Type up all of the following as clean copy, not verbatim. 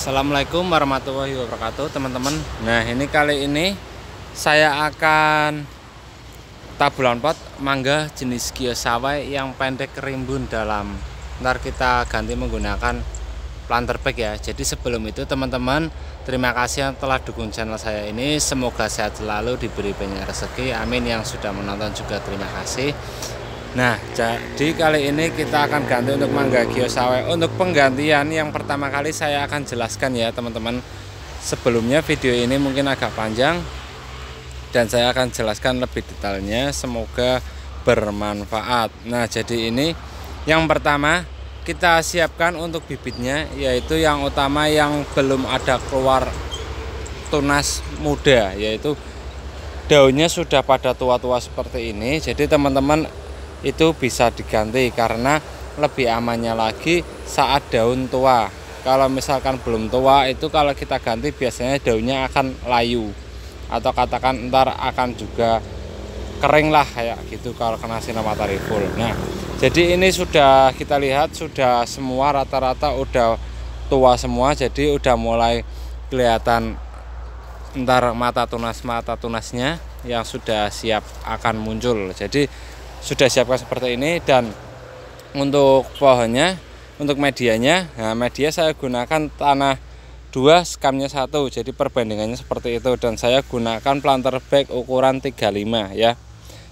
Assalamualaikum warahmatullahi wabarakatuh teman-teman. Nah ini kali ini saya akan tabulan pot mangga jenis Gyosawae yang pendek rimbun dalam. Ntar kita ganti menggunakan planter bag ya. Jadi sebelum itu teman-teman, terima kasih yang telah dukung channel saya ini. Semoga sehat selalu, diberi banyak rezeki, amin. Yang sudah menonton juga terima kasih. Nah, jadi kali ini kita akan ganti untuk mangga Gyosawae. Untuk penggantian yang pertama kali saya akan jelaskan ya teman-teman. Sebelumnya video ini mungkin agak panjang dan saya akan jelaskan lebih detailnya, semoga bermanfaat. Nah, jadi ini yang pertama kita siapkan untuk bibitnya, yaitu yang utama yang belum ada keluar tunas muda, yaitu daunnya sudah pada tua-tua seperti ini. Jadi teman-teman itu bisa diganti karena lebih amannya lagi saat daun tua. Kalau misalkan belum tua itu kalau kita ganti biasanya daunnya akan layu atau katakan ntar akan juga kering lah kayak gitu kalau kena sinar matahari full. Nah jadi ini sudah kita lihat sudah semua rata-rata udah tua semua, jadi udah mulai kelihatan ntar mata tunasnya yang sudah siap akan muncul. Jadi sudah siapkan seperti ini. Dan untuk pohonnya, untuk medianya, nah media saya gunakan tanah 2, skamnya 1, jadi perbandingannya seperti itu. Dan saya gunakan planter bag ukuran 35 ya,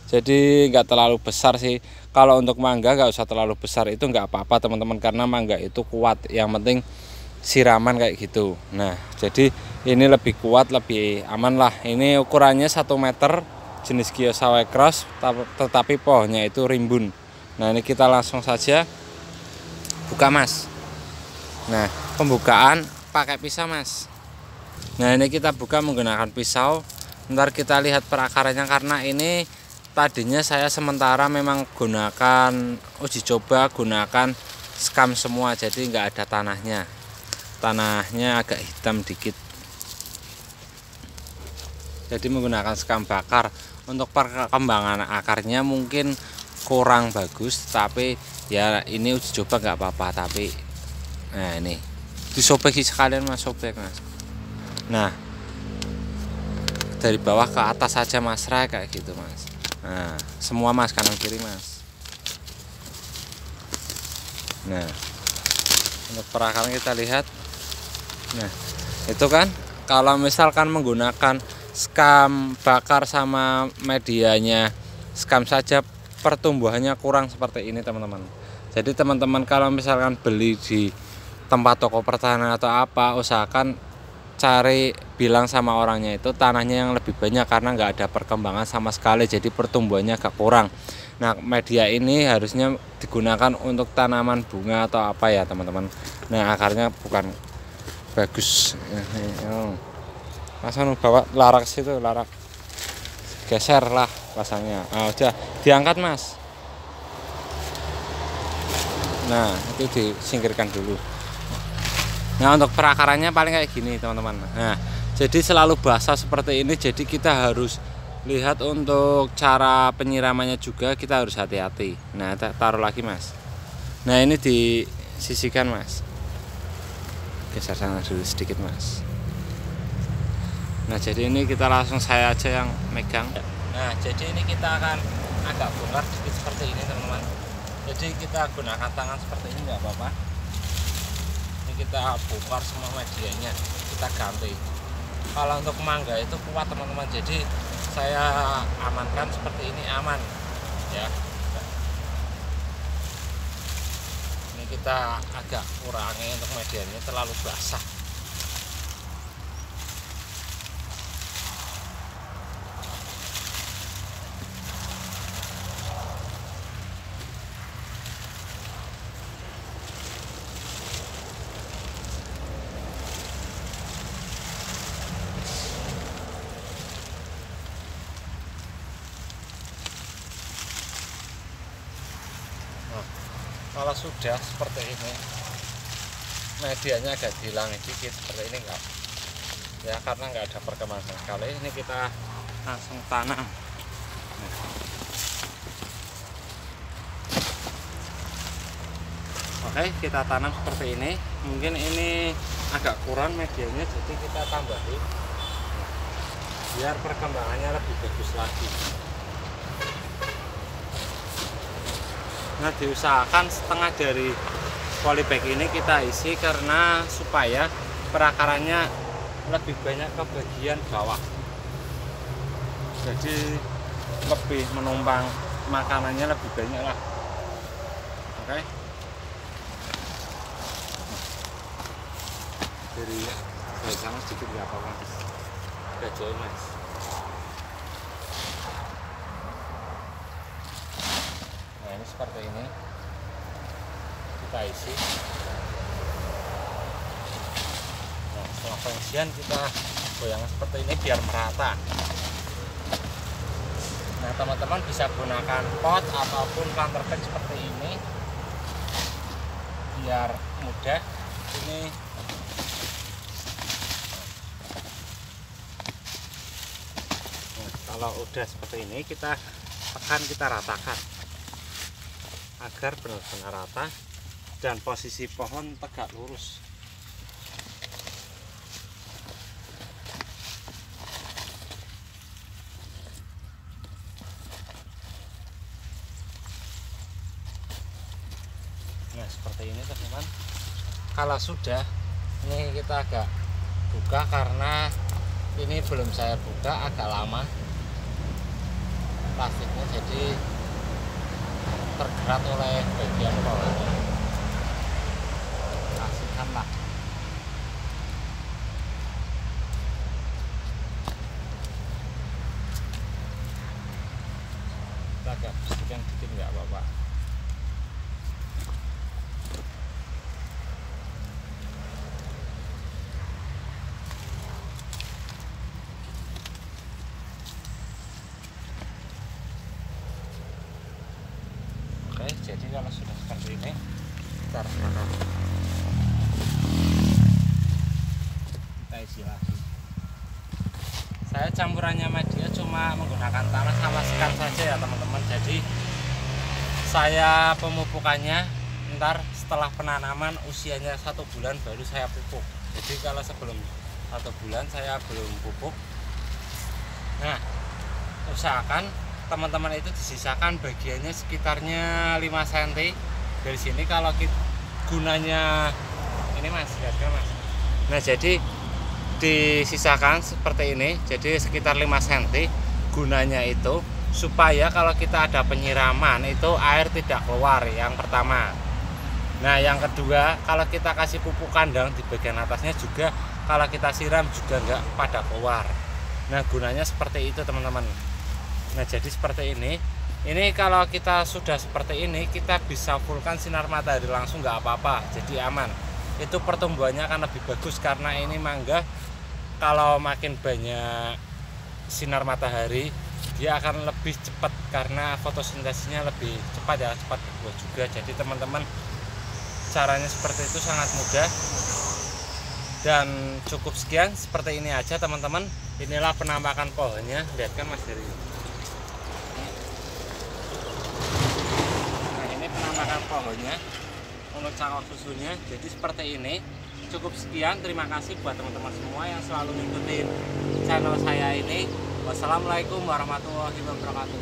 jadi nggak terlalu besar sih. Kalau untuk mangga nggak usah terlalu besar, itu nggak apa-apa teman-teman, karena mangga itu kuat, yang penting siraman kayak gitu. Nah jadi ini lebih kuat, lebih aman lah. Ini ukurannya 1 meter, jenis Gyosawae cross, tetapi pohonnya itu rimbun. Nah ini kita langsung saja buka mas. Nah pembukaan pakai pisau mas. Nah ini kita buka menggunakan pisau. Ntar kita lihat perakarannya, karena ini tadinya saya sementara memang gunakan uji coba gunakan skam semua, jadi nggak ada tanahnya agak hitam dikit, jadi menggunakan skam bakar. Untuk perkembangan akarnya mungkin kurang bagus, tapi ya ini uji coba nggak apa-apa. Tapi nah ini disobek sekalian mas, sobek mas. Nah dari bawah ke atas saja mas, kayak gitu mas. Nah semua mas, kanan kiri mas. Nah untuk perakaran kita lihat. Nah itu kan kalau misalkan menggunakan skam bakar sama medianya skam saja, pertumbuhannya kurang seperti ini teman-teman. Jadi teman-teman kalau misalkan beli di tempat toko pertanian atau apa, usahakan cari, bilang sama orangnya itu tanahnya yang lebih banyak, karena nggak ada perkembangan sama sekali, jadi pertumbuhannya agak kurang. Nah media ini harusnya digunakan untuk tanaman bunga atau apa ya teman-teman. Nah akarnya bukan bagus. Pasang bawa larak situ, larak geser lah pasangnya. Nah, udah diangkat mas. Nah itu disingkirkan dulu. Nah untuk perakarannya paling kayak gini teman-teman. Nah jadi selalu basah seperti ini, jadi kita harus lihat untuk cara penyiramannya juga, kita harus hati-hati. Nah taruh lagi mas. Nah ini disisihkan mas, geser sana dulu sedikit mas. Nah jadi ini kita langsung saya aja yang megang. Nah jadi ini kita akan agak bongkar sedikit seperti ini teman-teman. Jadi kita gunakan tangan seperti ini nggak apa-apa. Ini kita bongkar semua medianya, kita ganti. Kalau untuk mangga itu kuat teman-teman, jadi saya amankan seperti ini, aman ya. Ini kita agak kurangi untuk medianya, terlalu basah. Kalau sudah seperti ini, medianya agak dihilangi dikit seperti ini enggak ya, karena nggak ada perkembangan sekali. Ini kita langsung tanam. Oke, kita tanam seperti ini. Mungkin ini agak kurang medianya, jadi kita tambahin biar perkembangannya lebih bagus lagi. Nah, diusahakan setengah dari polybag ini kita isi karena supaya perakarannya lebih banyak ke bagian bawah, jadi lebih menumpang makanannya lebih banyak lah. Oke, dari sana sedikit nggak apa-apa, gajah mas. Nah, ini seperti ini kita isi. Nah, setelah pengisian kita goyang seperti ini biar merata. Nah, teman-teman bisa gunakan pot ataupun counter bag seperti ini biar mudah. Ini nah, kalau udah seperti ini kita tekan, kita ratakan agar benar-benar rata dan posisi pohon tegak lurus. Nah, seperti ini teman-teman. Kalau sudah, ini kita agak buka karena ini belum saya buka, agak lama plastiknya, jadi tergerak oleh bagian bawahnya. Kasihkan lah. Kita agak bersihkan dikit nggak apa-apa. Oke, jadi kalau sudah seperti ini kita isi lagi. Saya campurannya media cuma menggunakan tanah sama sekat saja ya teman-teman. Jadi saya pemupukannya ntar setelah penanaman usianya 1 bulan baru saya pupuk. Jadi kalau sebelum 1 bulan saya belum pupuk. Nah, usahakan teman-teman itu disisakan bagiannya sekitarnya 5 cm dari sini. Kalau kita gunanya ini mas, lihat mas. Nah, jadi disisakan seperti ini, jadi sekitar 5 cm. Gunanya itu supaya kalau kita ada penyiraman itu air tidak keluar, yang pertama. Nah, yang kedua, kalau kita kasih pupuk kandang di bagian atasnya juga, kalau kita siram juga enggak pada keluar. Nah, gunanya seperti itu teman-teman. Nah, jadi seperti ini. Ini kalau kita sudah seperti ini, kita bisa fullkan sinar matahari langsung, nggak apa-apa, jadi aman. Itu pertumbuhannya akan lebih bagus karena ini mangga kalau makin banyak sinar matahari dia akan lebih cepat karena fotosintesisnya lebih cepat ya, cepat berbuah juga. Jadi teman-teman, caranya seperti itu sangat mudah dan cukup sekian seperti ini aja teman-teman. Inilah penampakan pohonnya, lihat kan mas dari ini. Penampakan pohonnya untuk cangkok susunya jadi seperti ini. Cukup sekian, terima kasih buat teman-teman semua yang selalu ngikutin channel saya ini. Wassalamualaikum warahmatullahi wabarakatuh.